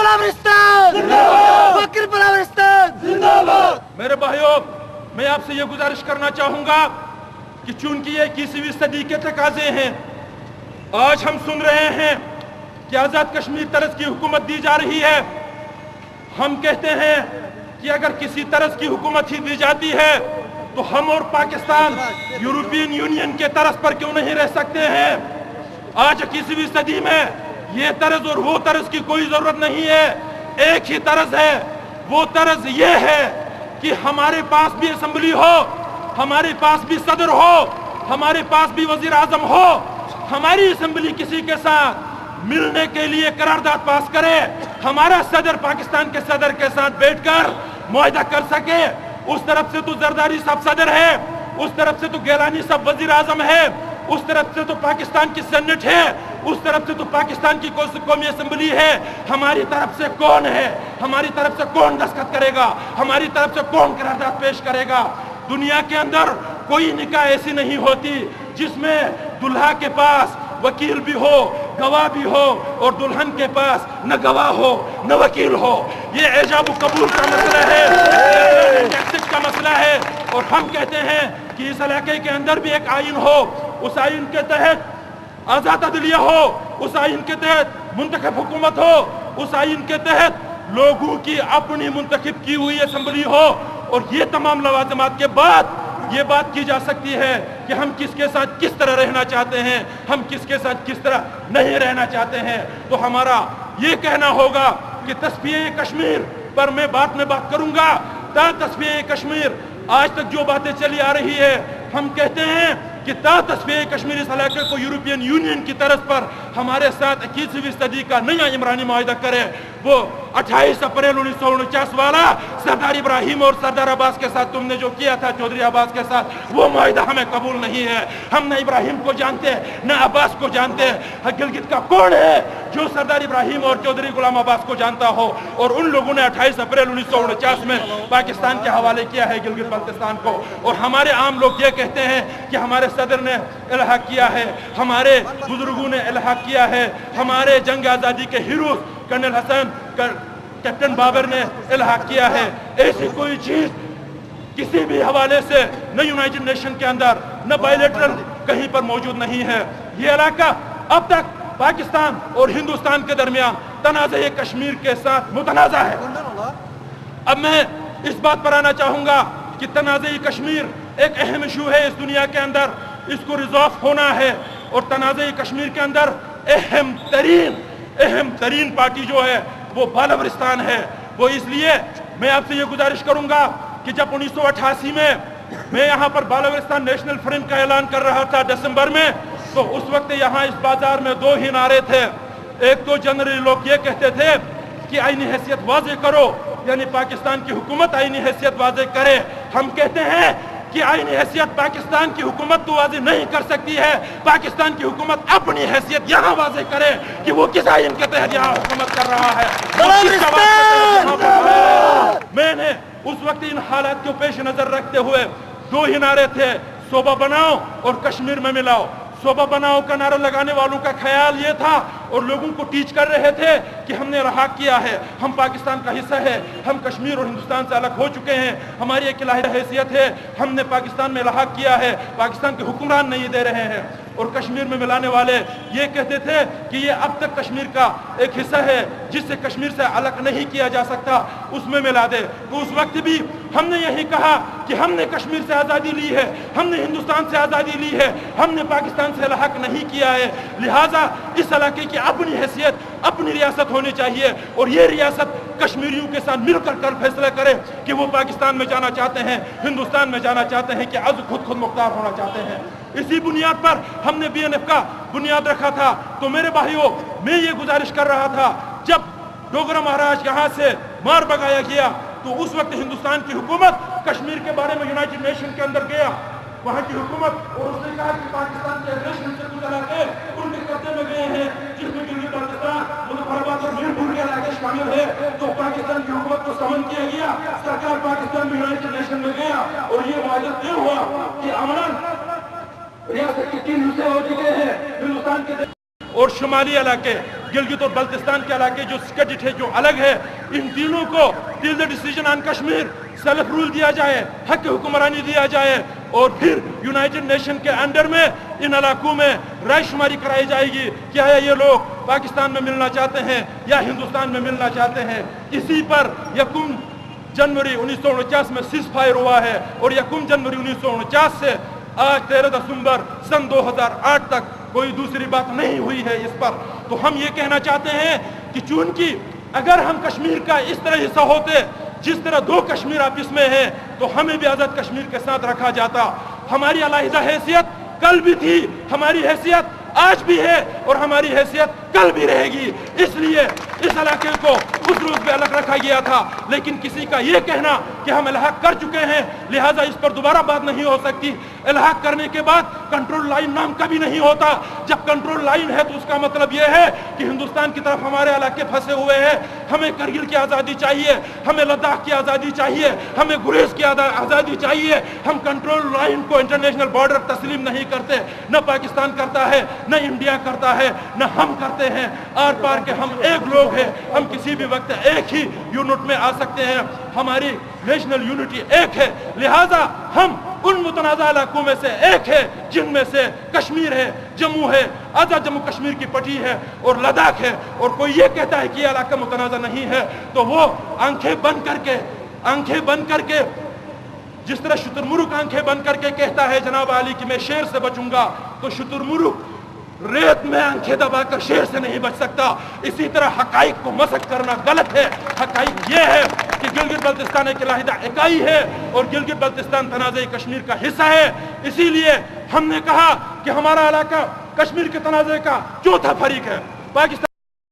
बलावरिस्तान, वकील बलावरिस्तान जिंदाबाद। मेरे भाइयों, मैं आपसे ये गुजारिश करना चाहूंगा कि चूंकि ये 21वीं सदी के तकाजे हैं, आज हम सुन रहे हैं कि आजाद कश्मीर तरज की हुकूमत दी जा रही है। हम कहते हैं कि अगर किसी तरज की हुकूमत ही दी जाती है तो हम और पाकिस्तान यूरोपियन यूनियन के तरज पर क्यों नहीं रह सकते हैं। आज 21वीं सदी में ये तरज और वो तरज की कोई जरूरत नहीं है, एक ही तरज है। वो तरज ये है कि हमारे पास भी असेंबली हो, हमारे पास भी सदर हो, हमारे पास भी वजीर आजम हो, हमारी असेंबली किसी के साथ मिलने के लिए करारदाद पास करे, हमारा सदर पाकिस्तान के सदर के साथ बैठकर मुआहदा कर सके। उस तरफ से तो जरदारी साहब सदर है, उस तरफ से तो गिलानी साहब वजीर आजम है, उस तरफ से तो पाकिस्तान की सेनेट है, उस तरफ से तो पाकिस्तान की कौमी असेंबली है। हमारी तरफ से कौन है, हमारी तरफ से कौन दस्तखत करेगा, हमारी तरफ से कौन करारदाद पेश करेगा। दुनिया के अंदर कोई निकाह ऐसी नहीं होती जिसमें दुल्हा के पास वकील भी हो, गवाह भी हो, और दुल्हन के पास न गवाह हो न वकील हो। ये एजाब कबूल का मसला है, टैक्सेस का मसला है। और हम कहते हैं कि इस इलाके के अंदर भी एक आइन हो, उस आइन के तहत आजाद अदलिया हो, उस आइन के तहत मुंतखब हुकूमत हो, उस आइन के तहत लोगों की अपनी मुंतखब की हुई असेंबली हो। और ये तमाम लवाजमात के बाद ये बात की जा सकती है कि हम किसके साथ किस तरह रहना चाहते हैं, हम किसके साथ किस तरह नहीं रहना चाहते हैं। तो हमारा ये कहना होगा कि तस्फीए कश्मीर पर मैं बात में बात करूंगा। तस्फीए कश्मीर आज तक जो बातें चली आ रही है, हम कहते हैं कि तस्फीए कश्मीर इस इलाके को यूरोपियन यूनियन की तरफ पर हमारे साथ 21वीं सदी का नया इमरानी मुआहदा करे। वो 28 अप्रैल 1949 वाला सरदार इब्राहिम और सरदार अब्बास के साथ तुमने जो किया था, चौधरी अब्बास के साथ, वो मुआहदा हमें कबूल नहीं है। हम न इब्राहिम को जानते न अब्बास को जानते। गिलगित का कौन है जो सरदार इब्राहिम और चौधरी गुलाम अब्बास को जानता हो। और उन लोगों ने 28 अप्रैल 1949 में पाकिस्तान के हवाले किया है गिलगित बल्तिस्तान को। और हमारे आम लोग ये कहते हैं कि हमारे सदर ने इल्हा किया है, हमारे बुजुर्गों ने इल्हा किया है, हमारे जंग आज़ादी के hero colonel Hasan, captain Babar ने इल्हा किया है। ऐसी कोई चीज किसी भी हवाले से न यूनाइटेड नेशन के अंदर न बायलैटरल कहीं पर मौजूद नहीं है। ये इलाका अब तक पाकिस्तान और हिंदुस्तान के दरमियान तनाज़े कश्मीर के साथ मुतनाज़ा है। अब मैं इस बात पर आना चाहूंगा कि तनाज़े कश्मीर एक अहम इशू है इस दुनिया के अंदर, इसको रिजॉल्व होना है। और तनाज़े कश्मीर के अंदर अहम तरीन पार्टी जो है वो बालवरिस्तान है। वो इसलिए मैं आपसे ये गुजारिश करूंगा कि जब 1988 में मैं यहाँ पर बालवरिस्तान नेशनल फ्रंट का ऐलान कर रहा था दिसंबर में, तो उस वक्त यहाँ इस बाजार में दो ही नारे थे। एक तो जनरली लोग ये कहते थे कि आईनी हैसियत वाज़े करो, यानी पाकिस्तान की हुकूमत आईनी हैसियत वाज़े करे। हम कहते हैं कि आईनी हैसियत पाकिस्तान की हुकूमत तो वाज़े नहीं कर सकती है, पाकिस्तान की हुकूमत अपनी हैसियत यहाँ वाज़े करे कि वो किस आइन के तहत यहाँ हुकूमत कर रहा है। मैंने उस वक्त इन हालात को पेश नजर रखते हुए दो ही नारे थे, सोबा बनाओ और कश्मीर में मिलाओ। सोबा बनाओ का नारा लगाने वालों का ख्याल ये था और लोगों को टीच कर रहे थे कि हमने रहा किया है, हम पाकिस्तान का हिस्सा है, हम कश्मीर और हिंदुस्तान से अलग हो चुके हैं, हमारी एक इलाही हैसियत है, हमने पाकिस्तान में रहा किया है, पाकिस्तान के हुक्मरान नहीं दे रहे हैं। और कश्मीर में मिलाने वाले ये कहते थे कि ये अब तक कश्मीर का एक हिस्सा है जिससे कश्मीर से अलग नहीं किया जा सकता, उसमें मिला दे। तो उस वक्त भी हमने यही कहा कि हमने कश्मीर से आज़ादी ली है, हमने हिंदुस्तान से आज़ादी ली है, हमने पाकिस्तान से लहक नहीं किया है। लिहाजा इस इलाके की अपनी हैसियत, अपनी रियासत होनी चाहिए और ये रियासत कश्मीरियों के साथ मिलकर कर फैसला करे कि वो पाकिस्तान में जाना चाहते हैं, हिंदुस्तान में जाना चाहते हैं, कि आज खुद मुख्तार होना चाहते हैं। इसी बुनियाद पर हमने BNF का बुनियाद रखा था। तो मेरे भाइयों, मैं ये गुजारिश कर रहा था, जब डोगरा महाराज यहाँ से मार भगाया गया तो उस वक्त हिंदुस्तान की हुकूमत कश्मीर के बारे में यूनाइटेड नेशन के अंदर गया, वहाँ की हुकूमत, और उसने कहा कि पाकिस्तान के अग्रेशन से कुछ इलाके उनके कब्जे में गए हैं, जिसमें गिलगित बाल्टिस्तान, मुजफ्फराबाद और मीरपुर के इलाके शामिल है। तो पाकिस्तान की हुकूमत को समन किया गया, सरकार पाकिस्तान में यूनाइटेड नेशन में गया और ये मुआहदा तय हुआ कि अमन रियासत के 3 हिस्से हो चुके हैं, हिंदुस्तान के और शुमाली इलाके गिलगित और बल्तिस्तान के इलाके जो स्केटेड है, जो अलग है, इन तीनों को till the decision on Kashmir self rule दिया जाए, हक हुक्मरानी दिया जाए और फिर यूनाइटेड नेशन के अंडर में इन इलाकों में रायशुमारी कराई जाएगी। क्या है ये लोग पाकिस्तान में मिलना चाहते हैं या हिंदुस्तान में मिलना चाहते हैं। इसी पर 1 जनवरी 1949 में सीज फायर हुआ है और 1 जनवरी 1949 से आज 13 दिसंबर सन 2008 तक कोई दूसरी बात नहीं हुई है इस पर। तो हम ये कहना चाहते हैं कि चूंकि अगर हम कश्मीर का इस तरह हिस्सा होते जिस तरह 2 कश्मीर आपस में है, तो हमें भी आजाद कश्मीर के साथ रखा जाता। हमारी अलहदा हैसियत कल भी थी, हमारी हैसियत आज भी है और हमारी हैसियत कल भी रहेगी। इसलिए इस इलाके को उस रूप में अलग रखा गया था। लेकिन किसी का ये कहना कि हम इलाहा कर चुके हैं लिहाजा इस पर दोबारा बात नहीं हो सकती। इलाहा करने के बाद कंट्रोल लाइन नाम कभी नहीं होता। जब कंट्रोल लाइन है तो उसका मतलब ये है कि हिंदुस्तान की तरफ हमारे इलाके फंसे हुए हैं। हमें करगिल की आज़ादी चाहिए, हमें लद्दाख की आज़ादी चाहिए, हमें गुरेज की आज़ादी चाहिए। हम कंट्रोल लाइन को इंटरनेशनल बॉर्डर तस्लीम नहीं करते, न पाकिस्तान करता है, न इंडिया करता है, न हम करते हैं। आर पार के हम एक लोग हैं, हम किसी भी वक्त एक ही यूनिट में आ सकते हैं। हमारी नेशनल यूनिटी एक है, लिहाजा हम उन मुतनाज़ा इलाकों में से एक है जिनमें से कश्मीर है, जम्मू है, आज़ाद जम्मू कश्मीर की पट्टी है और लद्दाख है। और कोई ये कहता है कि ये इलाका मुतनाज़ा नहीं है तो वो आंखें बंद करके जिस तरह शुतुरमुर्ग आंखें बंद करके कहता है जनाब आली कि मैं शेर से बचूंगा, तो शुतुरमुर्ग रेत में आंखें दबाकर शेर से नहीं बच सकता। इसी तरह हकाइक को मसक करना गलत है। हकाइक ये है कि गिलगित बल्तिस्तान एक अलहदा इकाई है और गिलगित बल्तिस्तान तनाज़े कश्मीर का हिस्सा है। इसीलिए हमने कहा कि हमारा इलाका कश्मीर के तनाज़े का चौथा फरीक है। पाकिस्तान